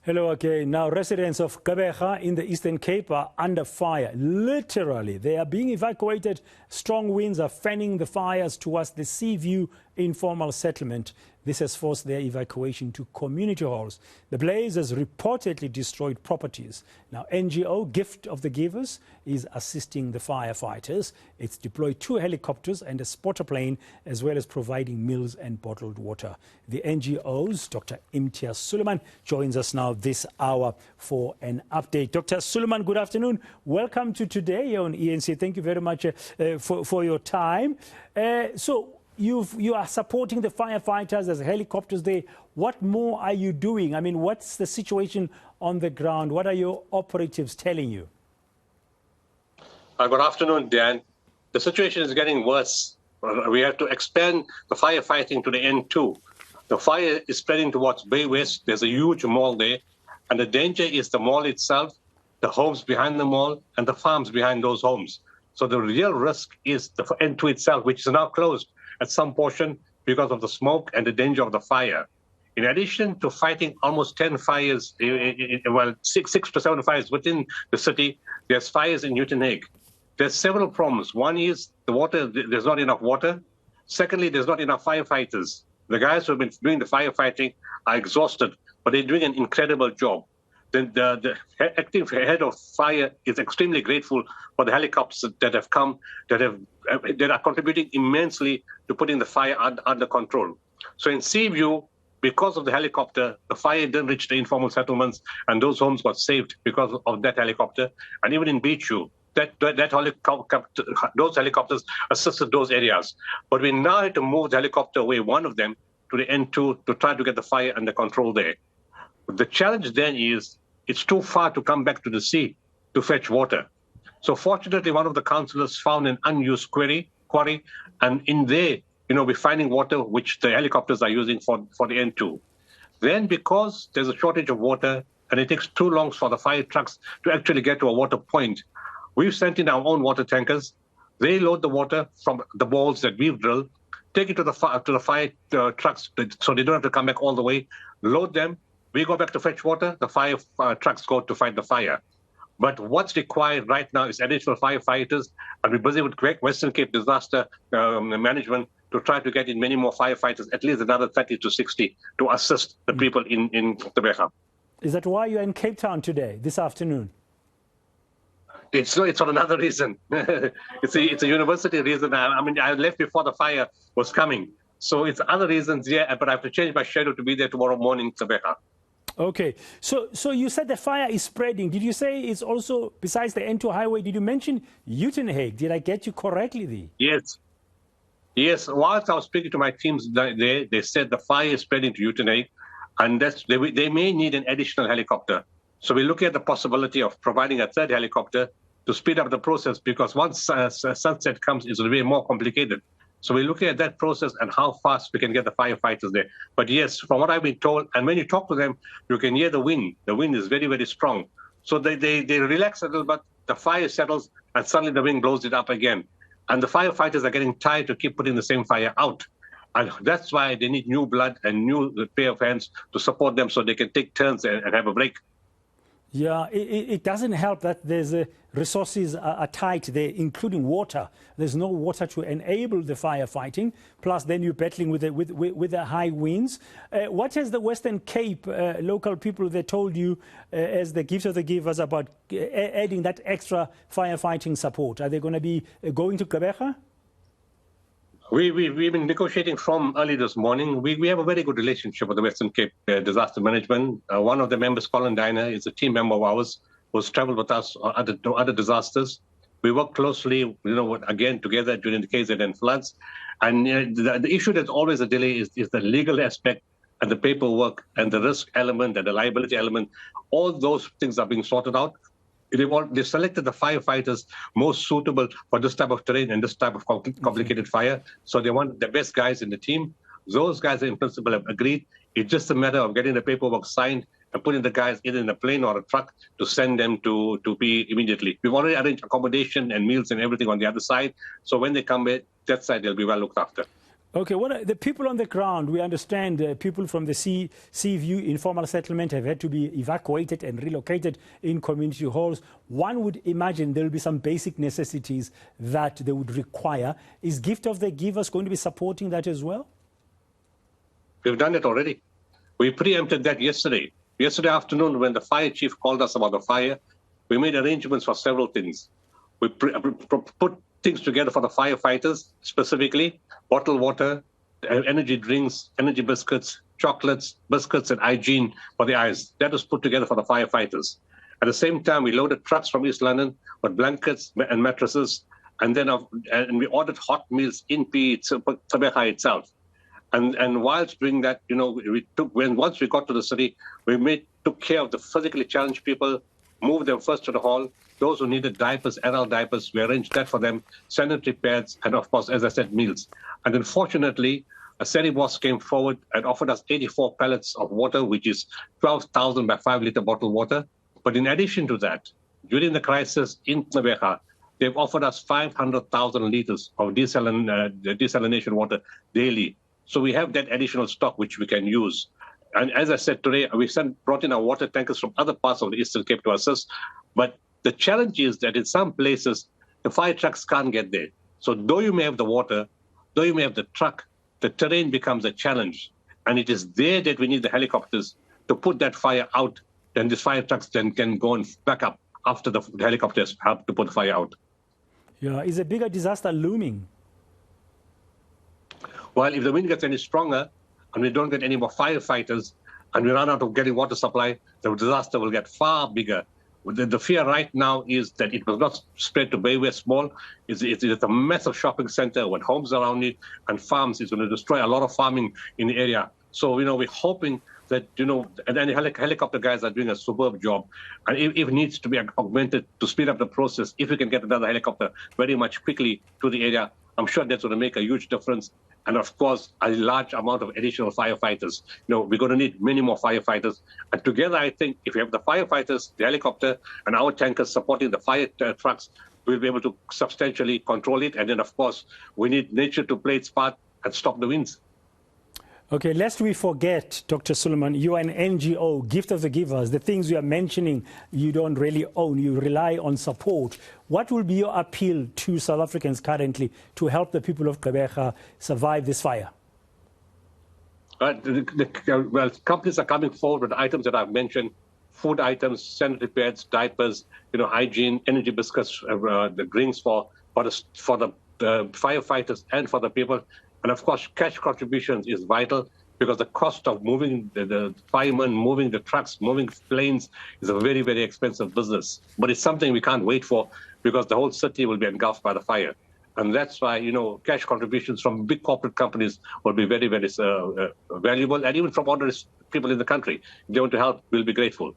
Hello again. Now, residents of Gqeberha in the Eastern Cape are under fire. Literally, they are being evacuated. Strong winds are fanning the fires towards the Seaview informal settlement. This has forced their evacuation to community halls. The blaze has reportedly destroyed properties. Now, NGO Gift of the Givers is assisting the firefighters. It's deployed 2 helicopters and a spotter plane, as well as providing meals and bottled water. The NGO's Dr Imtiaz Sooliman joins us now this hour for an update. Dr Sooliman, good afternoon. Welcome to today on eNCA. Thank you very much for your time. You are supporting the firefighters. There's helicopters there. What more are you doing? I mean, what's the situation on the ground? What are your operatives telling you? Good afternoon, Dan. The situation is getting worse. We have to expand the firefighting to the N2. The fire is spreading towards Bay West. There's a huge mall there. And the danger is the mall itself, the homes behind the mall, and the farms behind those homes. So the real risk is the N2 itself, which is now closed at some portion because of the smoke and the danger of the fire. In addition to fighting almost 10 fires, well, 6 to 7 fires within the city, there's fires in Uitenhage. There's several problems. One is the water, there's not enough water. Secondly, there's not enough firefighters. The guys who have been doing the firefighting are exhausted, but they're doing an incredible job. The acting head of fire is extremely grateful for the helicopters that have come, that are contributing immensely to putting the fire under control. So in Seaview, because of the helicopter, the fire didn't reach the informal settlements, and those homes got saved because of that helicopter. And even in Beachview, those helicopters assisted those areas. But we now had to move the helicopter away, one of them, to the N2 to try to get the fire under control there. The challenge then is it's too far to come back to the sea to fetch water. So fortunately, one of the councillors found an unused quarry, and in there, we're finding water which the helicopters are using for the N2. Then because there's a shortage of water and it takes too long for the fire trucks to actually get to a water point, we've sent in our own water tankers. They load the water from the balls that we've drilled, take it to the fire trucks so they don't have to come back all the way, load them. We go back to fetch water, the fire trucks go to fight the fire. But what's required right now is additional firefighters, and we're busy with Western Cape disaster management to try to get in many more firefighters, at least another 30 to 60, to assist the people in Gqeberha. Is that why you're in Cape Town today, this afternoon? It's for another reason. It's a university reason. I mean, I left before the fire was coming. So it's other reasons, yeah, but I have to change my schedule to be there tomorrow morning in Gqeberha. Okay, so you said the fire is spreading. Did you say it's also, besides the N2 highway, did you mention Uitenhage? Did I get you correctly there? Yes. Whilst I was speaking to my teams there, they said the fire is spreading to Uitenhage, and they may need an additional helicopter. So we're looking at the possibility of providing a 3rd helicopter to speed up the process, because once sunset comes, it's a bit more complicated. So we're looking at that process and how fast we can get the firefighters there. But yes, from what I've been told, and when you talk to them, you can hear the wind. The wind is very, very strong. So they relax a little bit, the fire settles, and suddenly the wind blows it up again. And the firefighters are getting tired to keep putting the same fire out. And that's why they need new blood and new pair of hands to support them so they can take turns and have a break. Yeah, it doesn't help that there's resources are tight there, including water. There's no water to enable the firefighting. Plus, then you're battling with the high winds. What has the Western Cape local people they told you as the Gift of the Givers about adding that extra firefighting support? Are they going to be going to Gqeberha? We've been negotiating from early this morning. We have a very good relationship with the Western Cape Disaster Management. One of the members, Colin Diner, is a team member of ours who's traveled with us to other disasters. We work closely, again, together during the KZN floods. And the issue that's always a delay is the legal aspect and the paperwork and the risk element and the liability element. All those things are being sorted out. They selected the firefighters most suitable for this type of terrain and this type of complicated fire. So they want the best guys in the team. Those guys, in principle, have agreed. It's just a matter of getting the paperwork signed and putting the guys either in a plane or a truck to send them to be immediately. We've already arranged accommodation and meals and everything on the other side. So when they come back, that side, they'll be well looked after. Okay, what are the people on the ground? We understand people from the Seaview informal settlement have had to be evacuated and relocated in community halls. One would imagine there will be some basic necessities that they would require. Is Gift of the Givers going to be supporting that as well? We've done it already. We preempted that yesterday. Yesterday afternoon, when the fire chief called us about the fire, we made arrangements for several things. We put things together for the firefighters, specifically bottled water, energy drinks, energy biscuits, chocolates, biscuits, and hygiene for the eyes. That was put together for the firefighters. At the same time, we loaded trucks from East London with blankets and mattresses, and then we ordered hot meals in Gqeberha itself. And whilst doing that, once we got to the city, we took care of the physically challenged people, moved them first to the hall. Those who needed diapers, adult diapers, we arranged that for them, sanitary pads, and of course, as I said, meals. And unfortunately, a city boss came forward and offered us 84 pallets of water, which is 12,000 by 5-litre bottled water. But in addition to that, during the crisis in Gqeberha, they've offered us 500,000 litres of desalination water daily. So we have that additional stock which we can use. And as I said today, we brought in our water tankers from other parts of the Eastern Cape to assist. But the challenge is that in some places, the fire trucks can't get there. So though you may have the water, though you may have the truck, the terrain becomes a challenge. And it is there that we need the helicopters to put that fire out. Then these fire trucks then can go and back up after the helicopters help to put the fire out. Yeah, is a bigger disaster looming? Well, if the wind gets any stronger and we don't get any more firefighters and we run out of getting water supply, the disaster will get far bigger. The fear right now is that it will not spread to Bay West Mall. It's a massive shopping center with homes around it and farms. It's going to destroy a lot of farming in the area. So, we're hoping that, and then the helicopter guys are doing a superb job. And if it needs to be augmented to speed up the process, if we can get another helicopter very much quickly to the area, I'm sure that's going to make a huge difference. And of course, a large amount of additional firefighters. We're going to need many more firefighters. And together, I think if we have the firefighters, the helicopter, and our tankers supporting the fire trucks, we'll be able to substantially control it. And then, of course, we need nature to play its part and stop the winds. Okay, lest we forget, Dr. Sooliman, you are an NGO, Gift of the Givers. The things you are mentioning, you don't really own. You rely on support. What will be your appeal to South Africans currently to help the people of Gqeberha survive this fire? Well, companies are coming forward with items that I've mentioned, food items, sanitary pads, diapers, hygiene, energy biscuits, the drinks for the firefighters and for the people. And of course, cash contributions is vital because the cost of moving the firemen, moving the trucks, moving planes is a very, very expensive business. But it's something we can't wait for because the whole city will be engulfed by the fire. And that's why, cash contributions from big corporate companies will be very, very valuable. And even from ordinary people in the country, if they want to help, we'll be grateful.